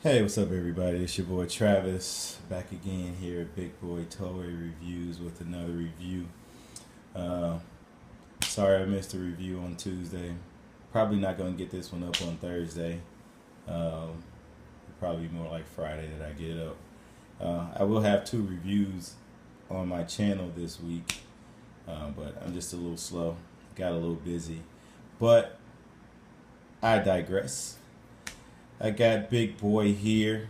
Hey, what's up, everybody? It's your boy Travis back again here at Big Boy Toy Reviews with another review. Uh, Sorry I missed the review on Tuesday. Probably not going to get this one up on Thursday. Um, Probably more like Friday that I get it up. I will have two reviews on my channel this week, but I'm just a little slow. Got a little busy. But I digress. I got Big Boy here,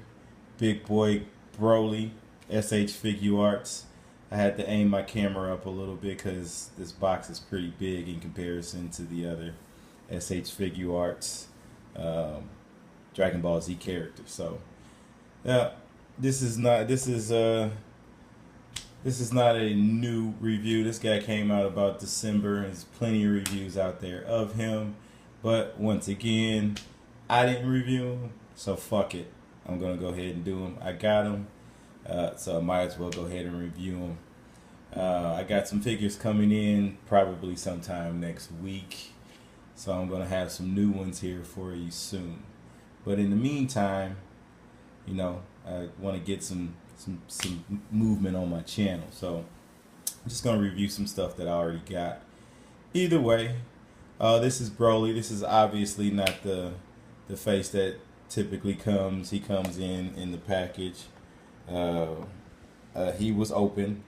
Big Boy Broly, S.H.Figuarts. I had to aim my camera up a little bit because this box is pretty big in comparison to the other S.H.Figuarts Dragon Ball Z characters. So, yeah, this is not a new review. This guy came out about December. There's plenty of reviews out there of him, but once again, I didn't review him, so fuck it. I'm gonna go ahead and do him. I got him, so I might as well go ahead and review him. I got some figures coming in probably sometime next week, so I'm gonna have some new ones here for you soon. But in the meantime, I want to get some movement on my channel, so I'm just gonna review some stuff that I already got. Either way, this is Broly. This is obviously not the face that typically comes. He comes in the package. He was open.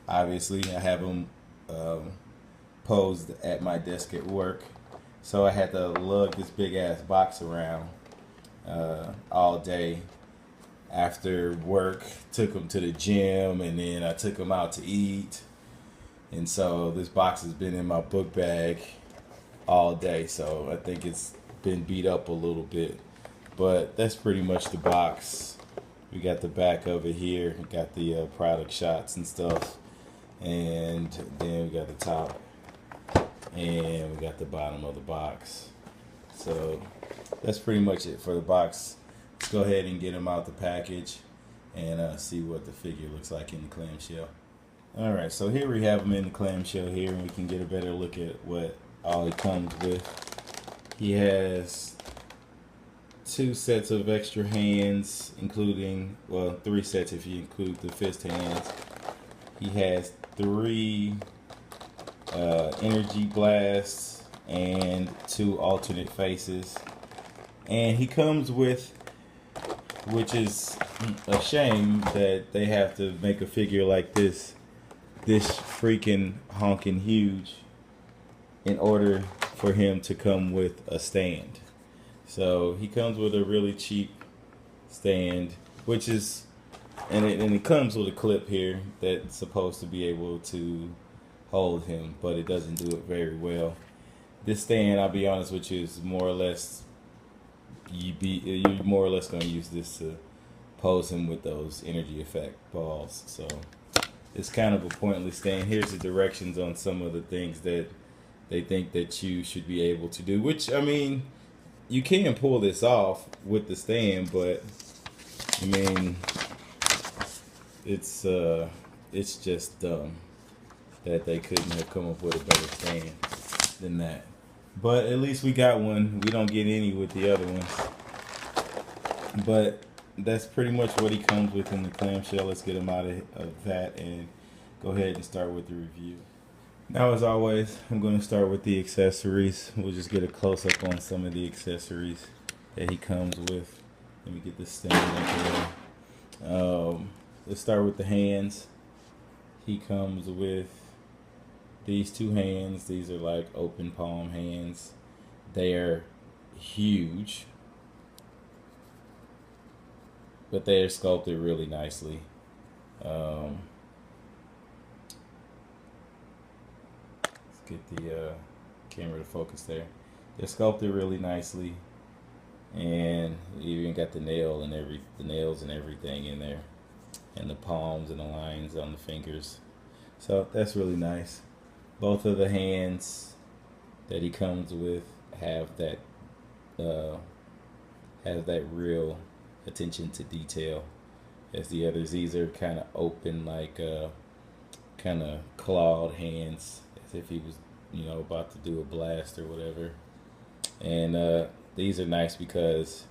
Obviously, I have him posed at my desk at work, so I had to lug this big ass box around all day. After work, took him to the gym, and then I took him out to eat. And so this box has been in my book bag all day, so I think it's been beat up a little bit, but that's pretty much the box. We got the back of it here. We got the product shots and stuff, and then we got the top, and we got the bottom of the box. So that's pretty much it for the box. Let's go ahead and get them out the package and see what the figure looks like in the clamshell. All right, so here we have them in the clamshell here, and we can get a better look at what all it comes with. He has two sets of extra hands, including, well, three sets if you include the fist hands. He has three energy blasts and two alternate faces. And he comes with, which is a shame that they have to make a figure like this freaking honking huge in order for him to come with a stand. So he comes with a really cheap stand, which is, and it comes with a clip here that's supposed to be able to hold him, but it doesn't do it very well. This stand, I'll be honest with you, is more or less, you're more or less going to use this to pose him with those energy effect balls. So it's kind of a pointless stand. Here's the directions on some of the things that they think that you should be able to do, which, I mean, you can pull this off with the stand, but I mean, it's just dumb that they couldn't have come up with a better stand than that. But at least we got one. We don't get any with the other ones. But that's pretty much what he comes with in the clamshell. Let's get him out of that and go ahead and start with the review. Now, as always, I'm going to start with the accessories. We'll just get a close-up on some of the accessories that he comes with. Let me get this stand up here. Let's start with the hands. He comes with these two hands. These are like open palm hands. They are huge, but they are sculpted really nicely. Get the camera to focus there. They're sculpted really nicely, and you even got the nails and everything in there, and the palms and the lines on the fingers. So that's really nice. Both of the hands that he comes with have that real attention to detail, as the others. These are kind of open, like kind of clawed hands, as if he was, about to do a blast or whatever. And these are nice because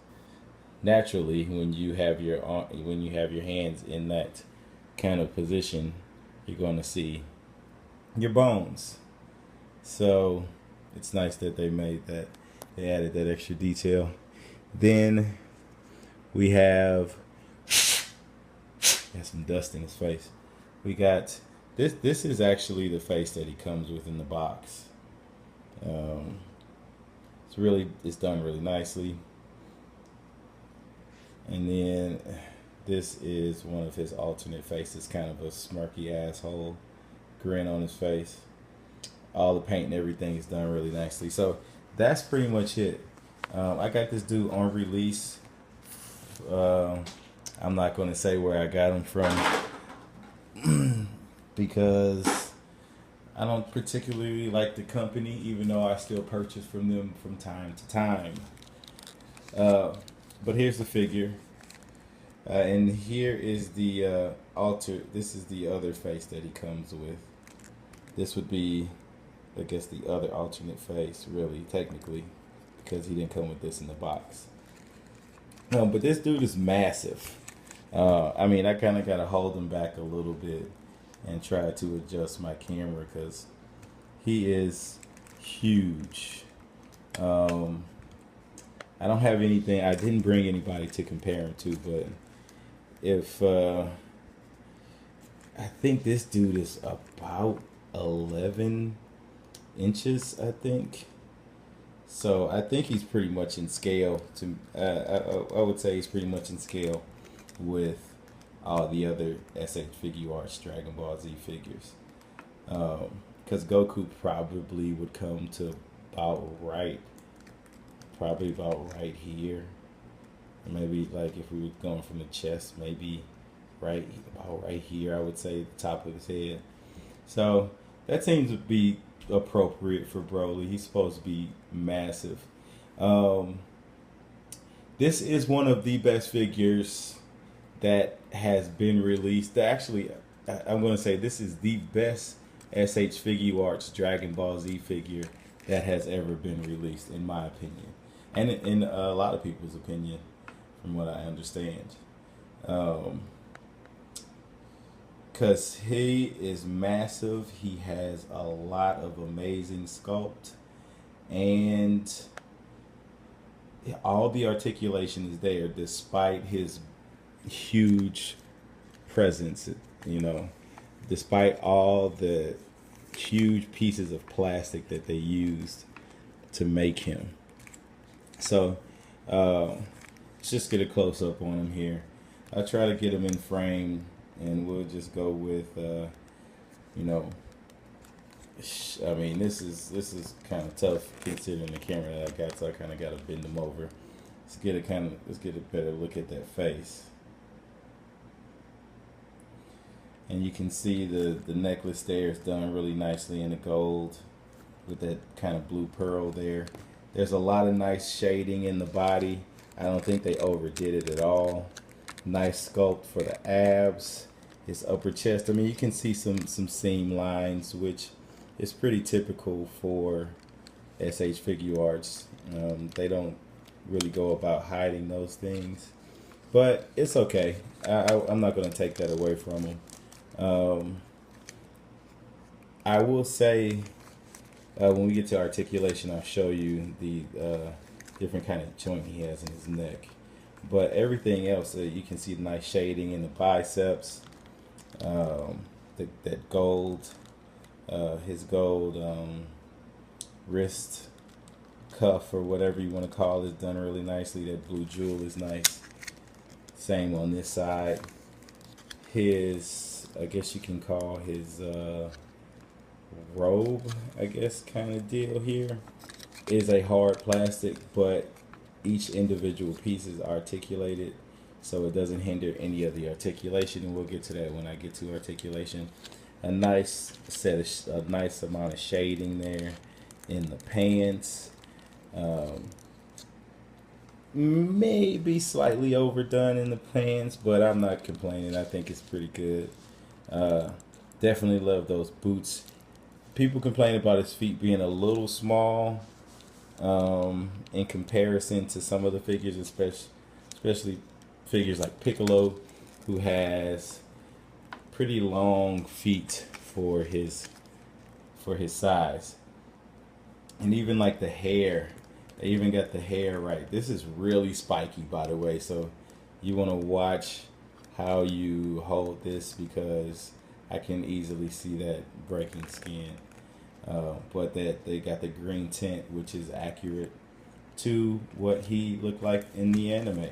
naturally when you have your hands in that kind of position, you're going to see your bones. So it's nice that they made that. They added that extra detail. Then we have some dust in his face. We got this. This is actually the face that he comes with in the box. It's done really nicely. And then this is one of his alternate faces, kind of a smirky asshole grin on his face. All the paint and everything is done really nicely. So that's pretty much it. I got this dude on release. I'm not going to say where I got him from because I don't particularly like the company, even though I still purchase from them from time to time. But here's the figure. And here is the this is the other face that he comes with. This would be, I guess, the other alternate face, really, technically, because he didn't come with this in the box. But this dude is massive. I mean, I kind of got to hold him back a little bit and try to adjust my camera because he is huge. I don't have anything. I didn't bring anybody to compare him to, but if I think this dude is about 11 inches, I think. So I think he's pretty much in scale. I would say he's pretty much in scale with all the other S.H.Figuarts Dragon Ball Z figures. Because Goku probably would come to probably about right here. Maybe like if we were going from the chest, maybe about right here, I would say the top of his head. So that seems to be appropriate for Broly. He's supposed to be massive. This is one of the best figures that has been released. Actually, I'm going to say this is the best S.H.Figuarts Dragon Ball Z figure that has ever been released, in my opinion. And in a lot of people's opinion, from what I understand. Because he is massive. He has a lot of amazing sculpt. And all the articulation is there despite his huge presence, despite all the huge pieces of plastic that they used to make him. So let's just get a close up on him here. I'll try to get him in frame, and we'll just go with I mean, this is kind of tough considering the camera that I got, so I kind of got to bend him over. Let's get a better look at that face. And you can see the necklace there is done really nicely in the gold with that kind of blue pearl there. There's a lot of nice shading in the body. I don't think they overdid it at all. Nice sculpt for the abs, his upper chest. I mean, you can see some seam lines, which is pretty typical for S.H.Figuarts. They don't really go about hiding those things, but it's okay. I'm not going to take that away from him. I will say when we get to articulation, I'll show you the different kind of joint he has in his neck. But everything else, you can see the nice shading in the biceps, that gold, his gold wrist cuff or whatever you want to call it, done really nicely. That blue jewel is nice. Same on this side. His, I guess you can call his robe, I guess, kind of deal here, is a hard plastic, but each individual piece is articulated, so it doesn't hinder any of the articulation, and we'll get to that when I get to articulation. A nice amount of shading there in the pants. Maybe slightly overdone in the pants, but I'm not complaining. I think it's pretty good. Definitely love those boots. People complain about his feet being a little small in comparison to some of the figures, especially figures like Piccolo, who has pretty long feet for his size. And even like the hair, they even got the hair right. This is really spiky, by the way, so you want to watch how you hold this, because I can easily see that breaking skin. But that they got the green tint, which is accurate to what he looked like in the anime.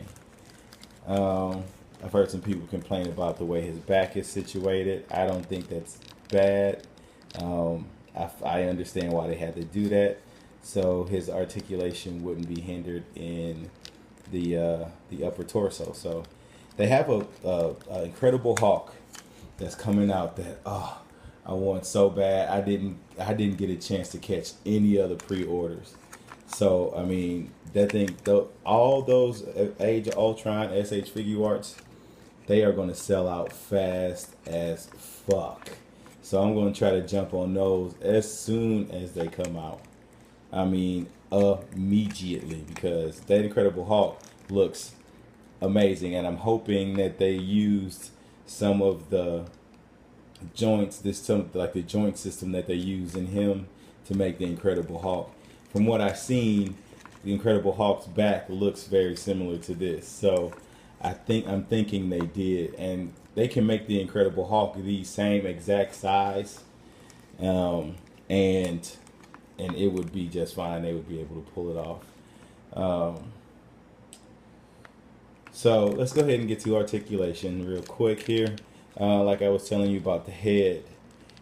I've heard some people complain about the way his back is situated. I don't think that's bad. I understand why they had to do that, so his articulation wouldn't be hindered in the upper torso. So they have a Incredible Hulk that's coming out that I want so bad. I didn't get a chance to catch any other pre-orders. So I mean, that thing, all those Age of Ultron S.H.Figuarts, they are going to sell out fast as fuck. So I'm going to try to jump on those as soon as they come out. I mean, immediately, because that Incredible Hulk looks amazing, and I'm hoping that they used some of the joints, like the joint system that they use in him to make the Incredible Hulk. From what I've seen, the Incredible Hulk's back looks very similar to this. So I'm thinking they did, and they can make the Incredible Hulk the same exact size, and it would be just fine. They would be able to pull it off. So let's go ahead and get to articulation real quick here. Like I was telling you about the head,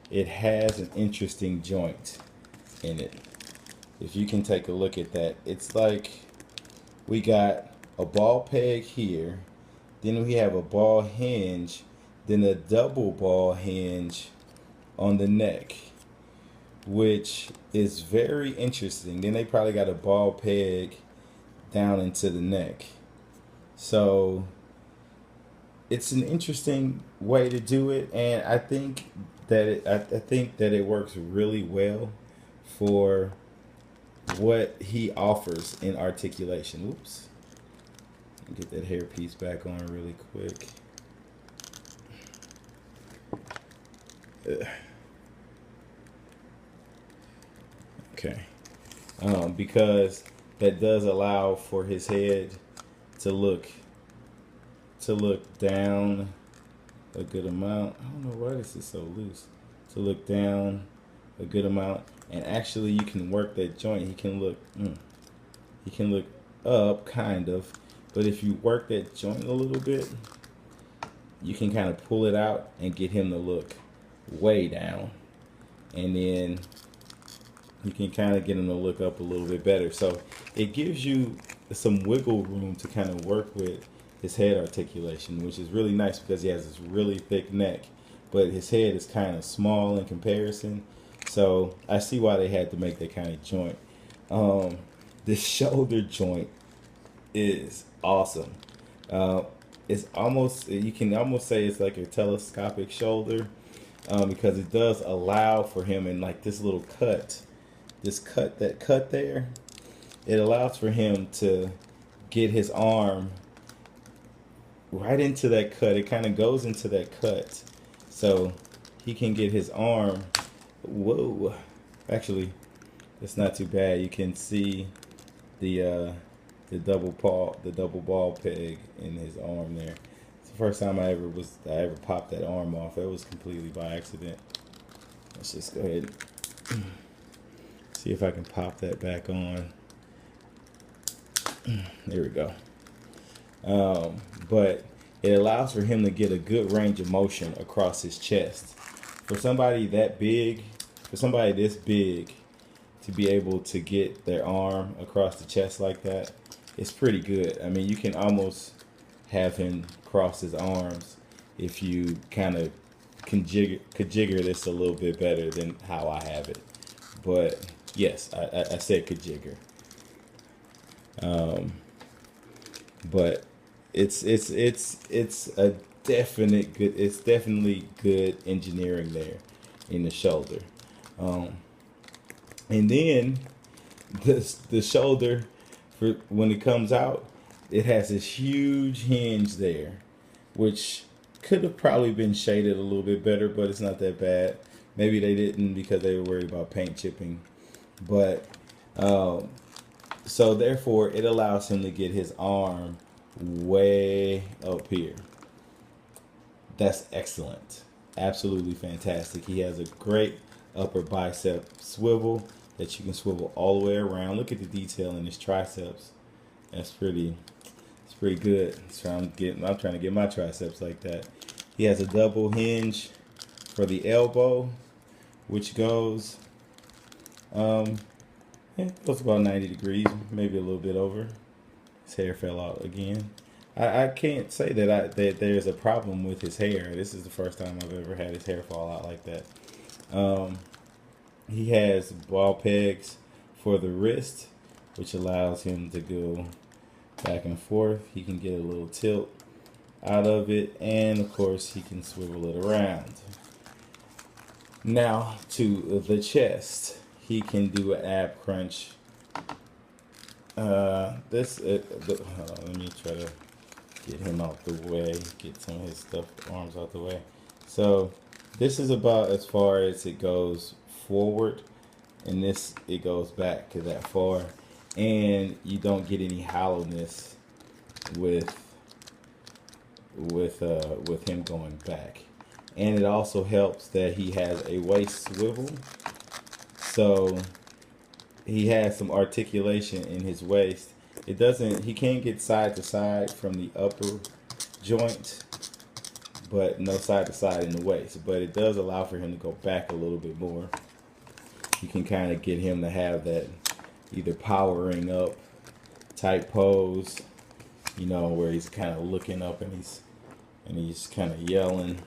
it has an interesting joint in it. If you can take a look at that, it's like we got a ball peg here, then we have a ball hinge, then a double ball hinge on the neck, which is very interesting. Then they probably got a ball peg down into the neck. So it's an interesting way to do it, and I think that it works really well for what he offers in articulation. Oops. Get that hair piece back on really quick. Okay. Because that does allow for his head to look down a good amount. I don't know why this is so loose. To look down a good amount, and actually you can work that joint. He can look up, kind of, but if you work that joint a little bit, you can kind of pull it out and get him to look way down, and then you can kind of get him to look up a little bit better. So it gives you some wiggle room to kind of work with his head articulation, which is really nice because he has this really thick neck, but his head is kind of small in comparison. So I see why they had to make that kind of joint. The shoulder joint is awesome. It's almost, you can almost say it's like a telescopic shoulder, because it does allow for him in like this little cut, that cut there, it allows for him to get his arm right into that cut. It kind of goes into that cut, so he can get his arm. Whoa, actually, it's not too bad. You can see the double ball peg in his arm there. It's the first time I ever popped that arm off. It was completely by accident. Let's just go ahead and see if I can pop that back on. There we go. But it allows for him to get a good range of motion across his chest. For somebody that big, for somebody this big, to be able to get their arm across the chest like that, it's pretty good. I mean, you can almost have him cross his arms if you kind of jigger this a little bit better than how I have it. But yes, I said jigger. But it's a definite good. It's definitely good engineering there in the shoulder. And then the shoulder, for when it comes out, it has this huge hinge there, which could have probably been shaded a little bit better, but it's not that bad. Maybe they didn't because they were worried about paint chipping. But so therefore, it allows him to get his arm way up here. That's excellent. Absolutely fantastic. He has a great upper bicep swivel that you can swivel all the way around. Look at the detail in his triceps. That's pretty. It's pretty good. So I'm trying to get my triceps like that. He has a double hinge for the elbow, which goes it goes about 90 degrees, maybe a little bit over. His hair fell out again. I can't say that there's a problem with his hair. This is the first time I've ever had his hair fall out like that. He has ball pegs for the wrist, which allows him to go back and forth. He can get a little tilt out of it, and of course he can swivel it around. Now to the chest, he can do an ab crunch. Let me try to get him out the way, get some of his stuff, arms out the way. So this is about as far as it goes forward, and this, it goes back to that far, and you don't get any hollowness with him going back. And it also helps that he has a waist swivel, so he has some articulation in his waist. He can't get side to side from the upper joint, but no side to side in the waist. But it does allow for him to go back a little bit more. You can kind of get him to have that either powering up type pose, you know, where he's kind of looking up and he's kind of yelling,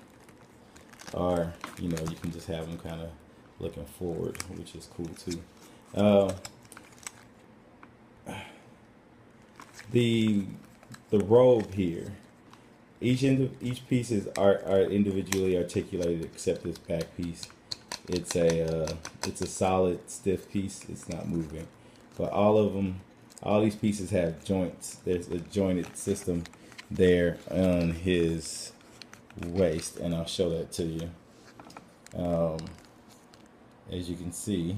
or you know, you can just have him kind of looking forward, which is cool too. The robe here, each pieces are individually articulated except this back piece. It's a solid stiff piece. It's not moving, but all these pieces have joints. There's a jointed system there on his waist, and I'll show that to you. As you can see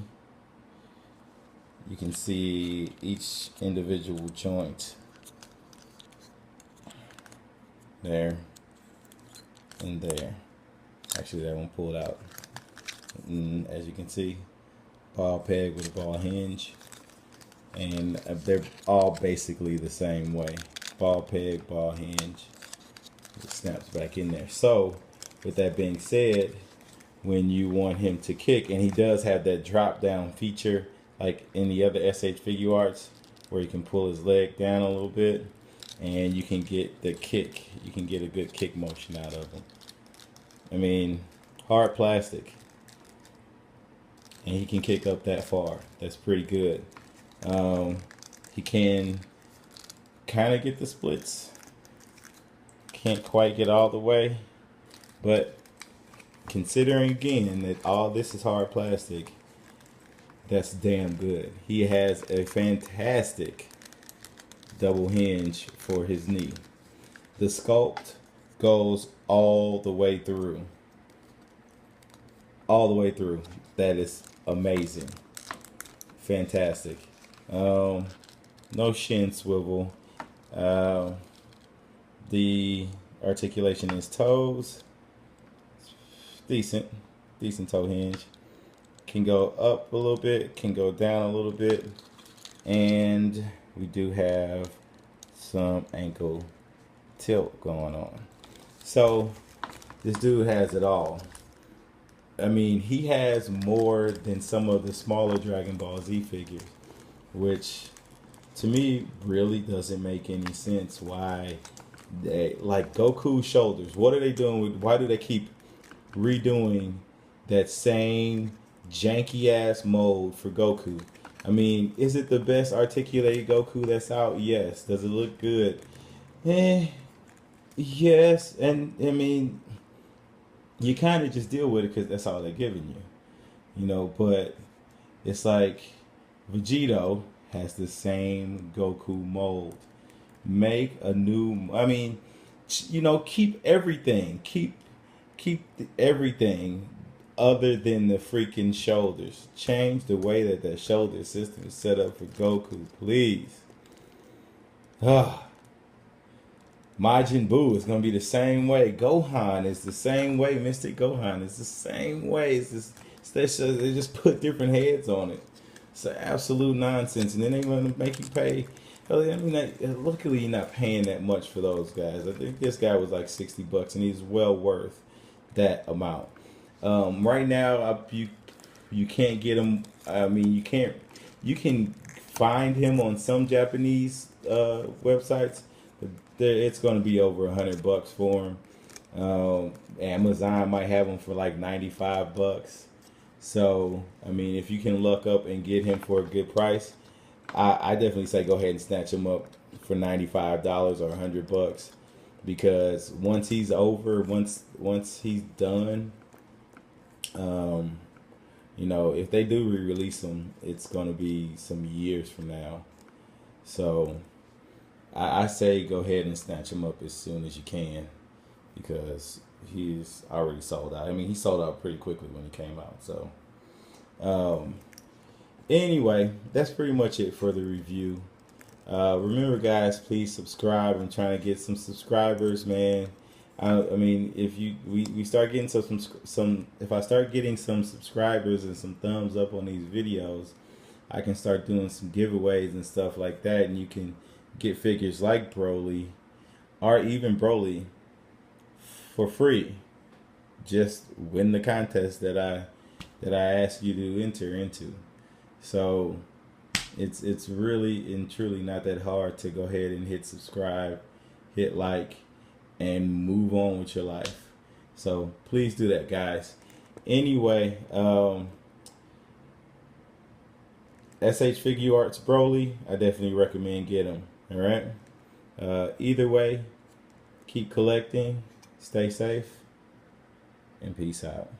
each individual joint there and there. Actually, that one pulled out. And as you can see, ball peg with a ball hinge, and they're all basically the same way. Ball peg, ball hinge, it snaps back in there. So with that being said, when you want him to kick, and he does have that drop down feature like in the other S.H.Figuarts, where you can pull his leg down a little bit and you can get the kick, you can get a good kick motion out of him. I mean, hard plastic, and he can kick up that far. That's pretty good. He can kind of get the splits, can't quite get all the way, but considering again that all this is hard plastic, that's damn good. He has a fantastic double hinge for his knee. The sculpt goes all the way through. All the way through. That is amazing. Fantastic. No shin swivel. The articulation in his toes, decent toe hinge. Can go up a little bit, can go down a little bit, and we do have some ankle tilt going on. So this dude has it all. I mean, he has more than some of the smaller Dragon Ball Z figures, which to me really doesn't make any sense. Why they, like Goku's shoulders, what are they doing with, why do they keep redoing that same janky ass mold for Goku? I mean, is it the best articulated Goku that's out? Yes. Does it look good? Yes. And I mean, you kind of just deal with it because that's all they're giving you, you know. But it's like Vegito has the same Goku mold, Make a new. I mean, you know, keep everything. Keep everything other than the freaking shoulders. Change the way that that shoulder system is set up for Goku, please. Ah, Majin Buu is gonna be the same way. Gohan is the same way. Mystic Gohan is the same way. They just put different heads on it. It's absolute nonsense, and then they want to make you pay. I mean, luckily you're not paying that much for those guys. I think this guy was like $60, and he's well worth that amount. Right now, you can't get him. I mean, you can find him on some Japanese websites, but it's going to be over $100 for him. Amazon might have them for like $95. So, I mean, if you can look up and get him for a good price, I definitely say go ahead and snatch him up for $95 or $100, because once he's over, once he's done, you know, if they do re-release him, it's going to be some years from now. So I say go ahead and snatch him up as soon as you can, because he's already sold out. I mean, he sold out pretty quickly when he came out. So anyway, that's pretty much it for the review. Remember, guys, please subscribe. I'm trying to get some subscribers, man. I mean, if we start getting some if I start getting some subscribers and some thumbs up on these videos, I can start doing some giveaways and stuff like that, and you can get figures like Broly or even Broly for free. Just win the contest that I ask you to enter into. So it's really and truly not that hard to go ahead and hit subscribe, hit like, and move on with your life. So please do that, guys. Anyway, S.H.Figuarts Broly, I definitely recommend get him. All right. Either way, keep collecting, stay safe, and peace out.